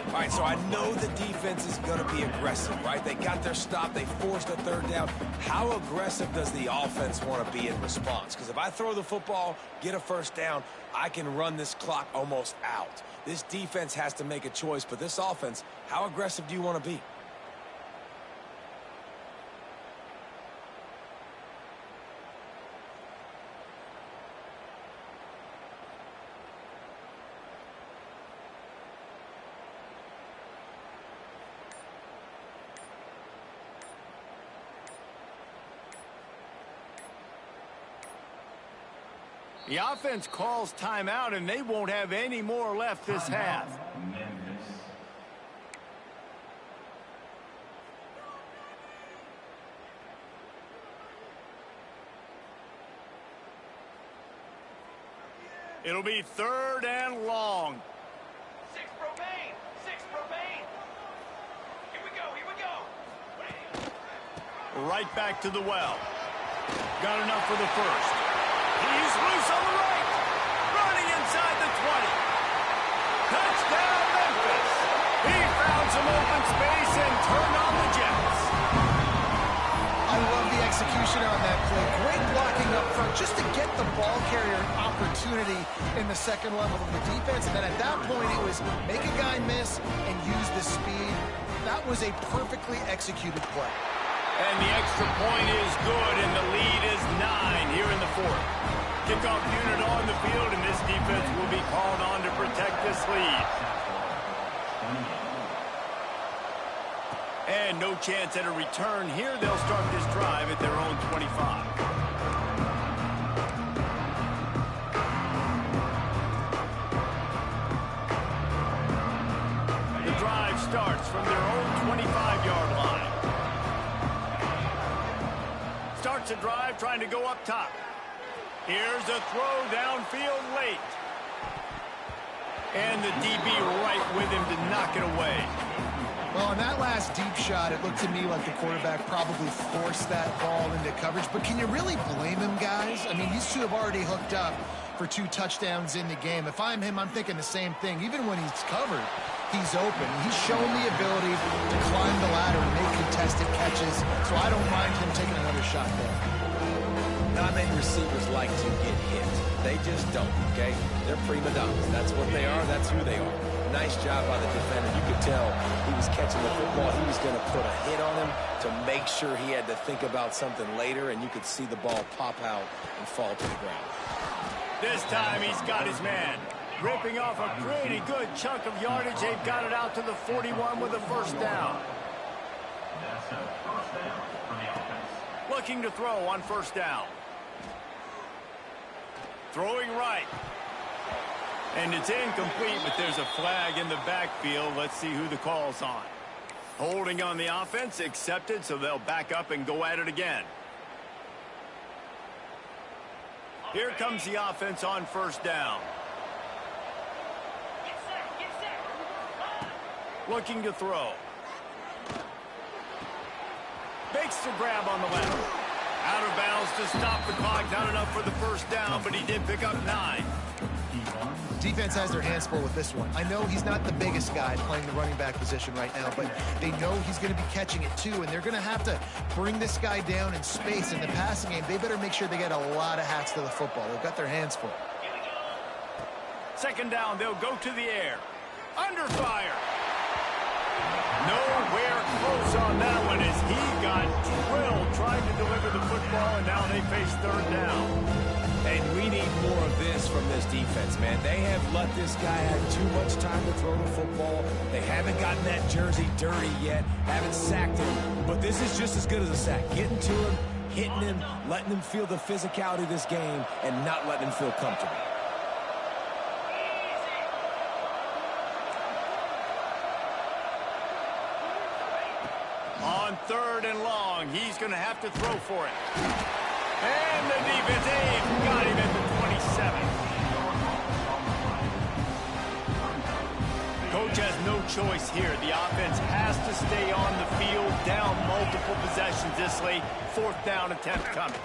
Speaker 4: All right, so I know the defense is going to be aggressive, right? They got their stop. They forced a 3rd down. How aggressive does the offense want to be in response? Because if I throw the football, get a 1st down, I can run this clock almost out. This defense has to make a choice, but this offense, how aggressive do you want to be?
Speaker 1: The offense calls timeout, and they won't have any more left this half. It'll be 3rd and long.
Speaker 6: 6 propane. 6 propane. Here we go. Here we go.
Speaker 1: Right back to the well. Got enough for the first. He's loose on the right. Running inside the 20. Touchdown, Memphis. He found some open space and turned on the Jets.
Speaker 2: I love the execution on that play. Great blocking up front just to get the ball carrier an opportunity in the second level of the defense. And then at that point, it was make a guy miss and use the speed. That was a perfectly executed play.
Speaker 1: And the extra point is good, and the lead is 9 here in the 4th. Kickoff unit on the field, and this defense will be called on to protect this lead. And no chance at a return here. They'll start this drive at their own 25. The drive starts from their own 25-yard line. Starts a drive trying to go up top. Here's a throw downfield late. And the DB right with him to knock it away.
Speaker 2: Well, on that last deep shot, it looked to me like the quarterback probably forced that ball into coverage. But can you really blame him, guys? I mean, these two have already hooked up for 2 touchdowns in the game. If I'm him, I'm thinking the same thing. Even when he's covered, he's open. He's shown the ability to climb the ladder and make contested catches, so I don't mind him taking another shot there.
Speaker 4: Not many receivers like to get hit. They just don't, okay? They're prima donnas. That's what they are. That's who they are. Nice job by the defender. You could tell he was catching the football. He was going to put a hit on him to make sure he had to think about something later, and you could see the ball pop out and fall to the ground.
Speaker 1: This time he's got his man. Ripping off a pretty good chunk of yardage. They've got it out to the 41 with a first down.
Speaker 3: That's a first down for the offense.
Speaker 1: Looking to throw on first down. Throwing right. And it's incomplete, but there's a flag in the backfield. Let's see who the call's on. Holding on the offense, accepted, so they'll back up and go at it again. Here comes the offense on first down.
Speaker 6: Get set. Get set.
Speaker 1: Looking to throw. Makes the grab on the left. Out of bounds to stop the clock. Not enough for the first down, but he did pick up 9.
Speaker 2: Defense has their hands full with this one. I know he's not the biggest guy playing the running back position right now, but they know he's going to be catching it too, and they're going to have to bring this guy down in space. In the passing game, they better make sure they get a lot of hats to the football. They've got their hands full.
Speaker 1: Second down, they'll go to the air. Under fire. Nowhere close on that one as he got drilled trying to deliver the football, and now they face third down.
Speaker 4: And we need more of this from this defense, man. They have let this guy have too much time to throw the football. They haven't gotten that jersey dirty yet, haven't sacked him. But this is just as good as a sack. Getting to him, hitting him, letting him feel the physicality of this game, and not letting him feel comfortable.
Speaker 1: On third and long, he's going to have to throw for it. And the defense got him at the 27. Coach has no choice here. The offense has to stay on the field, down multiple possessions this late. Fourth down attempt coming.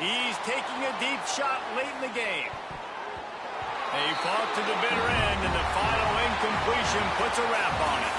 Speaker 1: He's taking a deep shot late in the game. They fought to the bitter end, and the final incompletion puts a wrap on it.